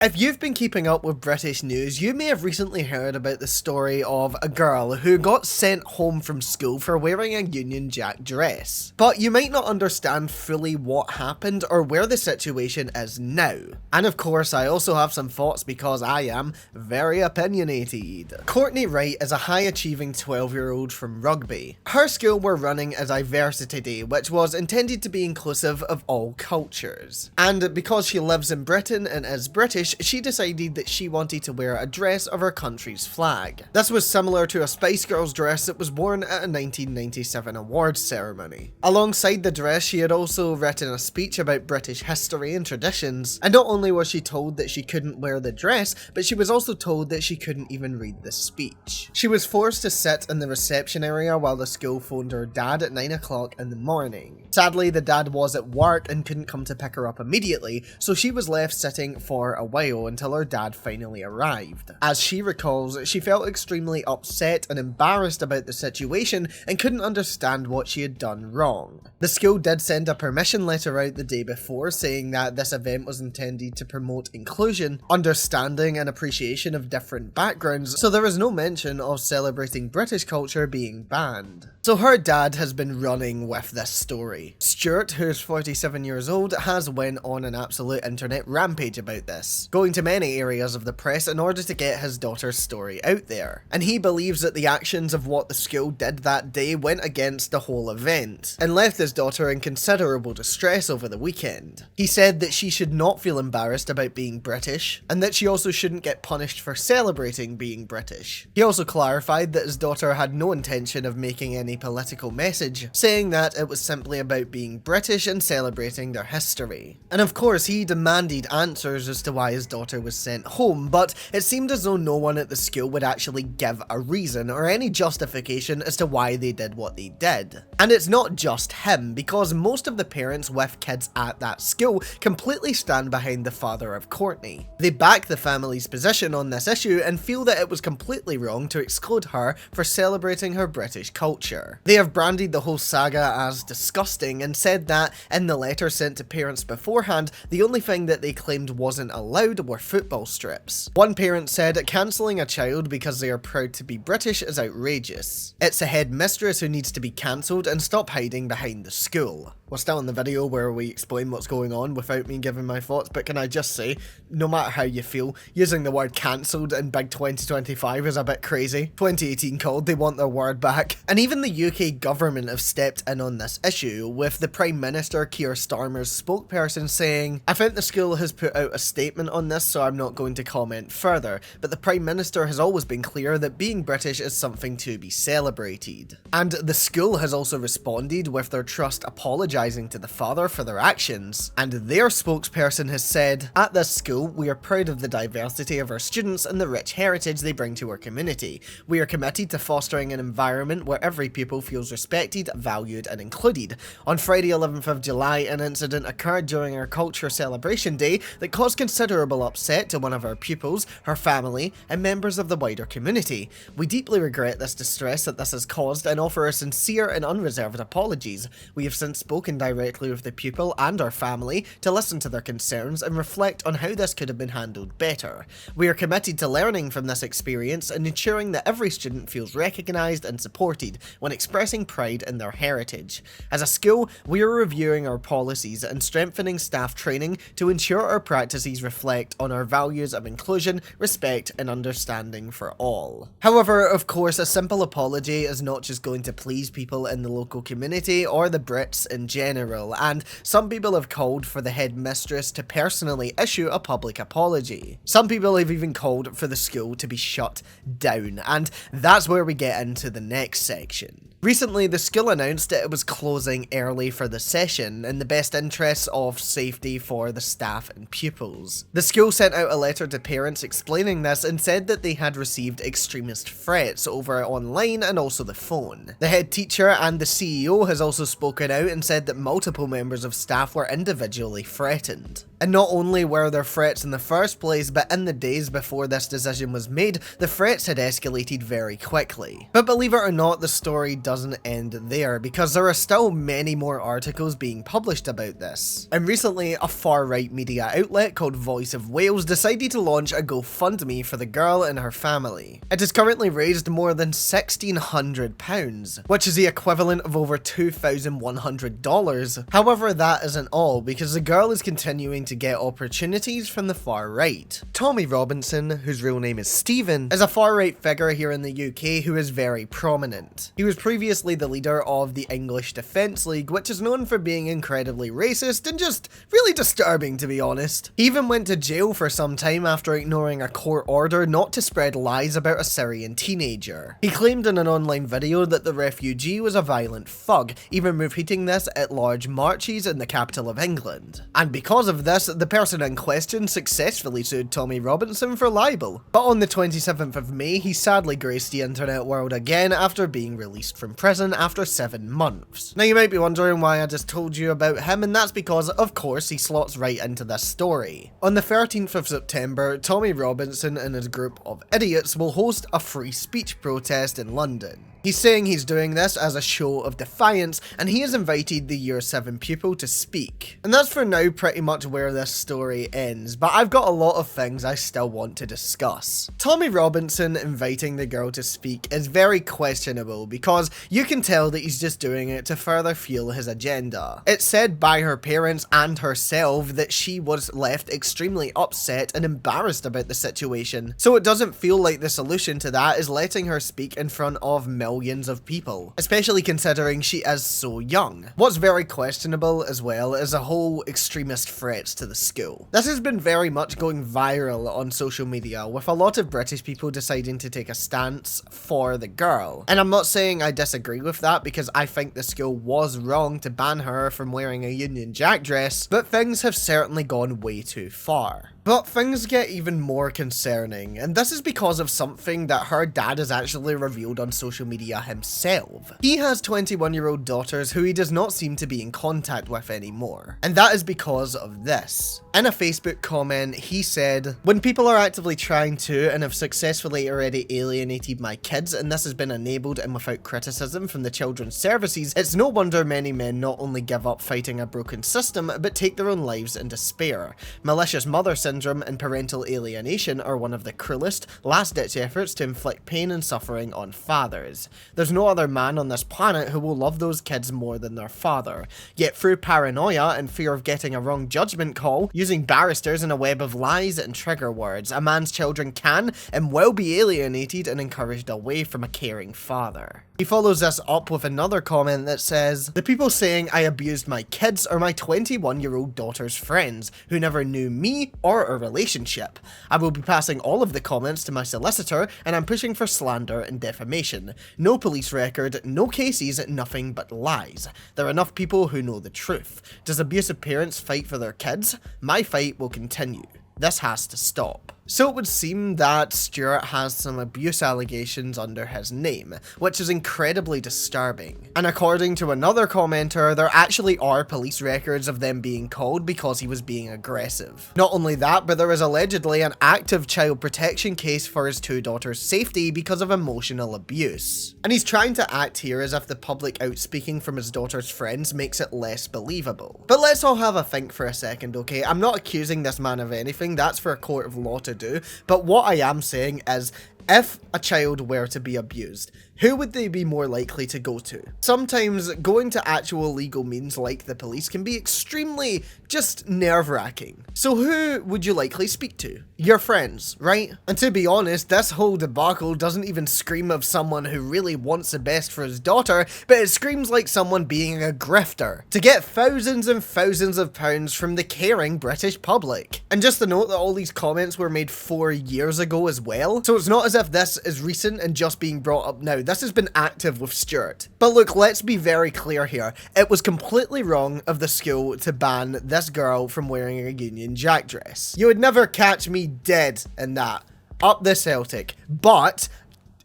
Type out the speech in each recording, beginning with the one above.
If you've been keeping up with British news, you may have recently heard about the story of a girl who got sent home from school for wearing a Union Jack dress. But you might not understand fully what happened or where the situation is now. And of course, I also have some thoughts because I am very opinionated. Courtney Wright is a high-achieving 12-year-old from Rugby. Her school were running a diversity day, which was intended to be inclusive of all cultures. And because she lives in Britain and is British, she decided that she wanted to wear a dress of her country's flag. This was similar to a Spice Girls dress that was worn at a 1997 awards ceremony. Alongside the dress, she had also written a speech about British history and traditions, and not only was she told that she couldn't wear the dress, but she was also told that she couldn't even read the speech. She was forced to sit in the reception area while the school phoned her dad at 9 o'clock in the morning. Sadly, the dad was at work and couldn't come to pick her up immediately, so she was left sitting for a while until her dad finally arrived. As she recalls, she felt extremely upset and embarrassed about the situation and couldn't understand what she had done wrong. The school did send a permission letter out the day before saying that this event was intended to promote inclusion, understanding and appreciation of different backgrounds, so there was no mention of celebrating British culture being banned. So her dad has been running with this story. Stuart, who's 47 years old, has went on an absolute internet rampage about this, going to many areas of the press in order to get his daughter's story out there. And he believes that the actions of what the school did that day went against the whole event, and left his daughter in considerable distress over the weekend. He said that she should not feel embarrassed about being British, and that she also shouldn't get punished for celebrating being British. He also clarified that his daughter had no intention of making any political message, saying that it was simply about being British and celebrating their history. And of course, he demanded answers as to why his daughter was sent home, but it seemed as though no one at the school would actually give a reason or any justification as to why they did what they did. And it's not just him, because most of the parents with kids at that school completely stand behind the father of Courtney. They back the family's position on this issue and feel that it was completely wrong to exclude her for celebrating her British culture. They have branded the whole saga as disgusting and said that in the letter sent to parents beforehand, the only thing that they claimed wasn't allowed were football strips. One parent said, "Cancelling a child because they are proud to be British is outrageous. It's the headmistress who needs to be cancelled and stop hiding behind the school." We're still in the video where we explain what's going on without me giving my thoughts, but can I just say, no matter how you feel, using the word cancelled in big 2025 is a bit crazy. 2018 called, they want their word back. And even the UK government have stepped in on this issue, with the Prime Minister Keir Starmer's spokesperson saying, "I think the school has put out a statement on this, so I'm not going to comment further, but the Prime Minister has always been clear that being British is something to be celebrated." And the school has also responded with their trust apologising to the father for their actions, and their spokesperson has said, "At this school, we are proud of the diversity of our students and the rich heritage they bring to our community. We are committed to fostering an environment where every pupil feels respected, valued and included. On Friday 11th of July, an incident occurred during our culture celebration day that caused considerable upset to one of our pupils, her family and members of the wider community. We deeply regret this distress that this has caused and offer our sincere and unreserved apologies. We have since spoken directly with the pupil and our family to listen to their concerns and reflect on how this could have been handled better. We are committed to learning from this experience and ensuring that every student feels recognised and supported when expressing pride in their heritage. As a school, we are reviewing our policies and strengthening staff training to ensure our practices reflect on our values of inclusion, respect and understanding for all." However, of course, a simple apology is not just going to please people in the local community or the Brits in general, and some people have called for the headmistress to personally issue a public apology. Some people have even called for the school to be shut down, and that's where we get into the next section. Recently, the school announced that it was closing early for the session in the best interests of safety for the staff and pupils. The school sent out a letter to parents explaining this and said that they had received extremist threats over online and also the phone. The head teacher and the CEO has also spoken out and said that multiple members of staff were individually threatened. And not only were there threats in the first place, but in the days before this decision was made, the threats had escalated very quickly. But believe it or not, the story doesn't end there, because there are still many more articles being published about this. And recently, a far-right media outlet called Voice of Wales decided to launch a GoFundMe for the girl and her family. It has currently raised more than £1,600, which is the equivalent of over $2,100. However, that isn't all, because the girl is continuing to get opportunities from the far right. Tommy Robinson, whose real name is Stephen, is a far-right figure here in the UK who is very prominent. He was previously the leader of the English Defence League, which is known for being incredibly racist and just really disturbing, to be honest. He even went to jail for some time after ignoring a court order not to spread lies about a Syrian teenager. He claimed in an online video that the refugee was a violent thug, even repeating this at large marches in the capital of England. And because of this, the person in question successfully sued Tommy Robinson for libel. But on the 27th of May, he sadly graced the internet world again after being released from prison after 7 months. Now you might be wondering why I just told you about him, and that's because, of course, he slots right into this story. On the 13th of September, Tommy Robinson and his group of idiots will host a free speech protest in London. He's saying he's doing this as a show of defiance, and he has invited the Year 7 pupil to speak. And that's for now pretty much where this story ends, but I've got a lot of things I still want to discuss. Tommy Robinson inviting the girl to speak is very questionable, because you can tell that he's just doing it to further fuel his agenda. It's said by her parents and herself that she was left extremely upset and embarrassed about the situation, so it doesn't feel like the solution to that is letting her speak in front of millions of people, especially considering she is so young. What's very questionable as well is the whole extremist threats to the school. This has been very much going viral on social media, with a lot of British people deciding to take a stance for the girl. And I'm not saying I disagree with that, because I think the school was wrong to ban her from wearing a Union Jack dress, but things have certainly gone way too far. But things get even more concerning, and this is because of something that her dad has actually revealed on social media himself. He has 21-year-old daughters who he does not seem to be in contact with anymore, and that is because of this. In a Facebook comment, he said, "When people are actively trying to and have successfully already alienated my kids, and this has been enabled and without criticism from the children's services, it's no wonder many men not only give up fighting a broken system, but take their own lives in despair. Malicious mother syndrome and parental alienation are one of the cruelest, last-ditch efforts to inflict pain and suffering on fathers. There's no other man on this planet who will love those kids more than their father. Yet through paranoia and fear of getting a wrong judgment call, using barristers in a web of lies and trigger words, a man's children can and will be alienated and encouraged away from a caring father." He follows this up with another comment that says, "The people saying I abused my kids are my 21-year-old daughter's friends, who never knew me or a relationship. I will be passing all of the comments to my solicitor, and I'm pushing for slander and defamation. No police record, no cases, nothing but lies. There are enough people who know the truth. Does abusive parents fight for their kids? My fight will continue. This has to stop." So it would seem that Stuart has some abuse allegations under his name, which is incredibly disturbing. And according to another commenter, there actually are police records of them being called because he was being aggressive. Not only that, but there is allegedly an active child protection case for his two daughters' safety because of emotional abuse. And he's trying to act here as if the public outspeaking from his daughter's friends makes it less believable. But let's all have a think for a second, okay? I'm not accusing this man of anything, that's for a court of law to do, but what I am saying is, if a child were to be abused, who would they be more likely to go to? Sometimes going to actual legal means like the police can be extremely just nerve-wracking. So who would you likely speak to? Your friends, right? And to be honest, this whole debacle doesn't even scream of someone who really wants the best for his daughter, but it screams like someone being a grifter to get thousands and thousands of pounds from the caring British public. And just to note that all these comments were made 4 years ago as well, so it's not as if this is recent and just being brought up now. This has been active with Stuart. But look, let's be very clear here. It was completely wrong of the school to ban this girl from wearing a Union Jack dress. You would never catch me dead in that. Up the Celtic. But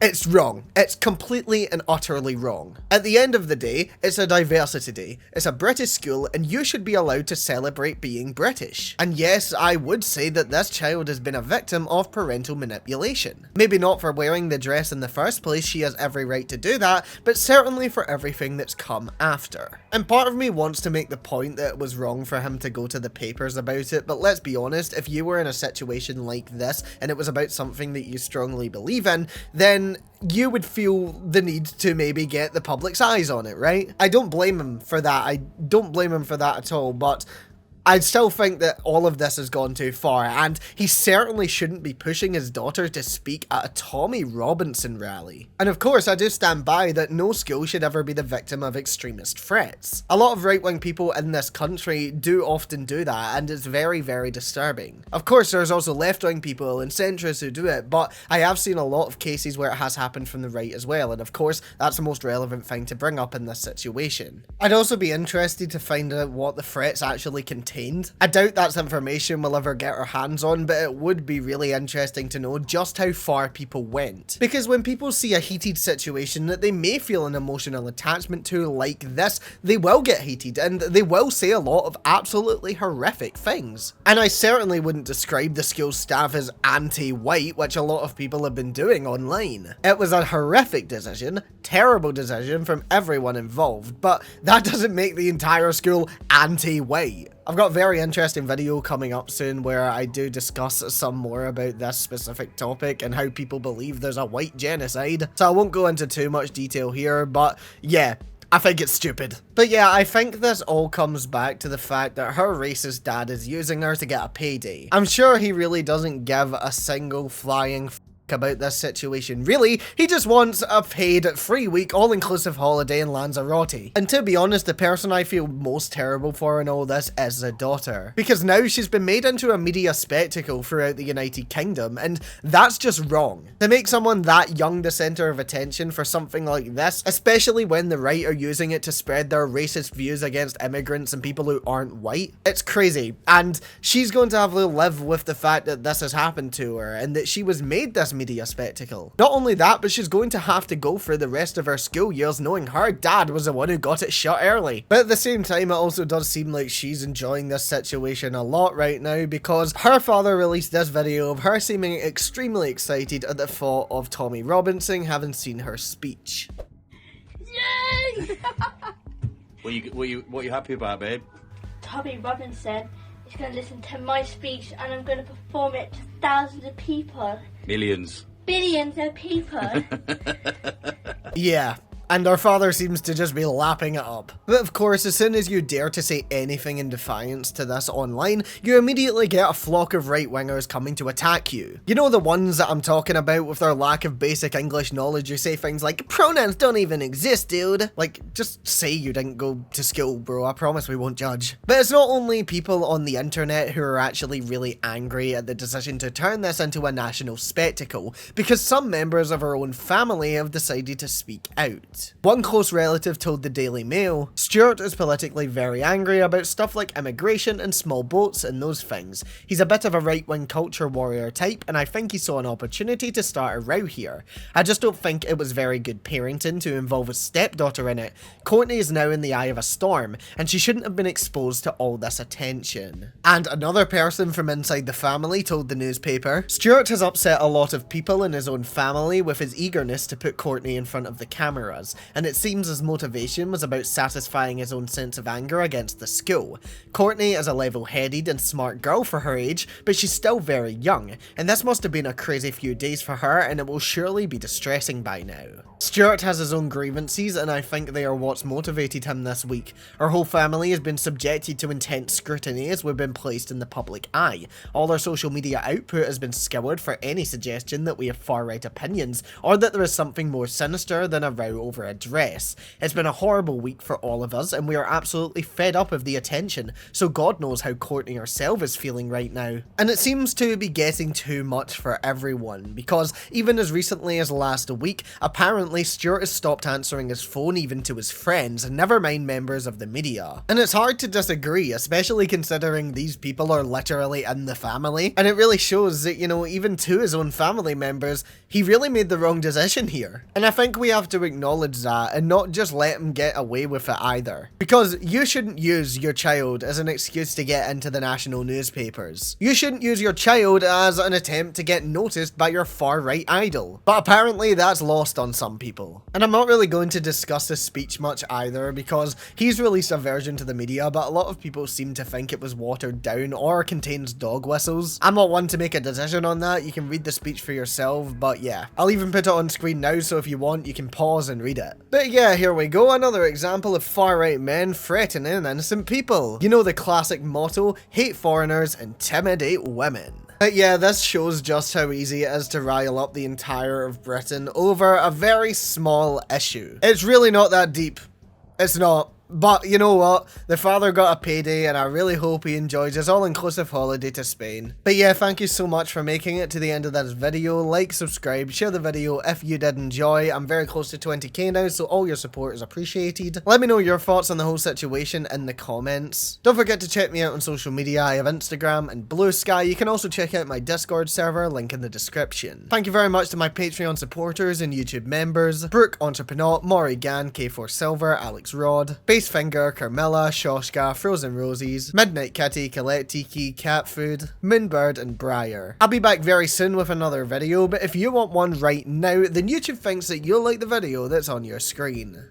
It's wrong. It's completely and utterly wrong. At the end of the day, it's a diversity day. It's a British school and you should be allowed to celebrate being British. And yes, I would say that this child has been a victim of parental manipulation. Maybe not for wearing the dress in the first place, she has every right to do that, but certainly for everything that's come after. And part of me wants to make the point that it was wrong for him to go to the papers about it, but let's be honest, if you were in a situation like this and it was about something that you strongly believe in, then you would feel the need to maybe get the public's eyes on it, right? I don't blame him for that. I don't blame him for that at all, but I still think that all of this has gone too far, and he certainly shouldn't be pushing his daughter to speak at a Tommy Robinson rally. And of course, I do stand by that no school should ever be the victim of extremist threats. A lot of right-wing people in this country do often do that, and it's very, very disturbing. Of course, there's also left-wing people and centrists who do it, but I have seen a lot of cases where it has happened from the right as well, and of course, that's the most relevant thing to bring up in this situation. I'd also be interested to find out what the threats actually contain. I doubt that's information we'll ever get our hands on, but it would be really interesting to know just how far people went. Because when people see a heated situation that they may feel an emotional attachment to like this, they will get heated and they will say a lot of absolutely horrific things. And I certainly wouldn't describe the school staff as anti-white, which a lot of people have been doing online. It was a horrific decision, terrible decision from everyone involved, but that doesn't make the entire school anti-white. I've got a very interesting video coming up soon where I do discuss some more about this specific topic and how people believe there's a white genocide. So I won't go into too much detail here, but yeah, I think it's stupid. But yeah, I think this all comes back to the fact that her racist dad is using her to get a payday. I'm sure he really doesn't give a single flying about this situation. Really, he just wants a paid 3-week all-inclusive holiday in Lanzarote. And to be honest, the person I feel most terrible for in all this is the daughter. Because now she's been made into a media spectacle throughout the United Kingdom, and that's just wrong. To make someone that young the centre of attention for something like this, especially when the right are using it to spread their racist views against immigrants and people who aren't white, it's crazy. And she's going to have to live with the fact that this has happened to her, and that she was made this media spectacle. Not only that, but she's going to have to go through the rest of her school years knowing her dad was the one who got it shut early. But at the same time, it also does seem like she's enjoying this situation a lot right now, because her father released this video of her seeming extremely excited at the thought of Tommy Robinson having seen her speech. Yay! What are you happy about, babe? Tommy Robinson is going to listen to my speech and I'm going to perform it to thousands of people. Millions. Billions of people. Yeah. And our father seems to just be lapping it up. But of course, as soon as you dare to say anything in defiance to this online, you immediately get a flock of right-wingers coming to attack you. You know, the ones that I'm talking about with their lack of basic English knowledge who say things like, pronouns don't even exist, dude. Like, just say you didn't go to school, bro. I promise we won't judge. But it's not only people on the internet who are actually really angry at the decision to turn this into a national spectacle, because some members of our own family have decided to speak out. One close relative told the Daily Mail, Stuart is politically very angry about stuff like immigration and small boats and those things. He's a bit of a right-wing culture warrior type, and I think he saw an opportunity to start a row here. I just don't think it was very good parenting to involve a stepdaughter in it. Courtney is now in the eye of a storm, and she shouldn't have been exposed to all this attention. And another person from inside the family told the newspaper, Stuart has upset a lot of people in his own family with his eagerness to put Courtney in front of the cameras, and it seems his motivation was about satisfying his own sense of anger against the school. Courtney is a level-headed and smart girl for her age, but she's still very young, and this must have been a crazy few days for her, and it will surely be distressing by now. Stuart has his own grievances, and I think they are what's motivated him this week. Our whole family has been subjected to intense scrutiny as we've been placed in the public eye. All our social media output has been scoured for any suggestion that we have far-right opinions, or that there is something more sinister than a row over a dress. It's been a horrible week for all of us, and we are absolutely fed up of the attention, so God knows how Courtney herself is feeling right now. And it seems to be getting too much for everyone, because even as recently as last week, apparently Stuart has stopped answering his phone even to his friends, never mind members of the media. And it's hard to disagree, especially considering these people are literally in the family, and it really shows that, you know, even to his own family members, he really made the wrong decision here. And I think we have to acknowledge that and not just let him get away with it either. Because you shouldn't use your child as an excuse to get into the national newspapers. You shouldn't use your child as an attempt to get noticed by your far-right idol. But apparently that's lost on some people. And I'm not really going to discuss this speech much either, because he's released a version to the media, but a lot of people seem to think it was watered down or contains dog whistles. I'm not one to make a decision on that. You can read the speech for yourself, but yeah. I'll even put it on screen now, so if you want, you can pause and read it. But yeah, here we go. Another example of far-right men threatening innocent people. You know the classic motto, hate foreigners, intimidate women. But yeah, this shows just how easy it is to rile up the entire of Britain over a very small issue. It's really not that deep. It's not. But you know what? The father got a payday, and I really hope he enjoys his all-inclusive holiday to Spain. But yeah, thank you so much for making it to the end of this video. Like, subscribe, share the video if you did enjoy. I'm very close to 20k now, so all your support is appreciated. Let me know your thoughts on the whole situation in the comments. Don't forget to check me out on social media. I have Instagram and Blue Sky. You can also check out my Discord server, link in the description. Thank you very much to my Patreon supporters and YouTube members: Brooke Entrepreneur, Maury Gann, K4 Silver, Alex Rod, Finger, Carmilla, Shoshka, Frozen Roses, Midnight Kitty, Colette Tiki, Cat Food, Moonbird, and Briar. I'll be back very soon with another video, but if you want one right now, then YouTube thinks that you'll like the video that's on your screen.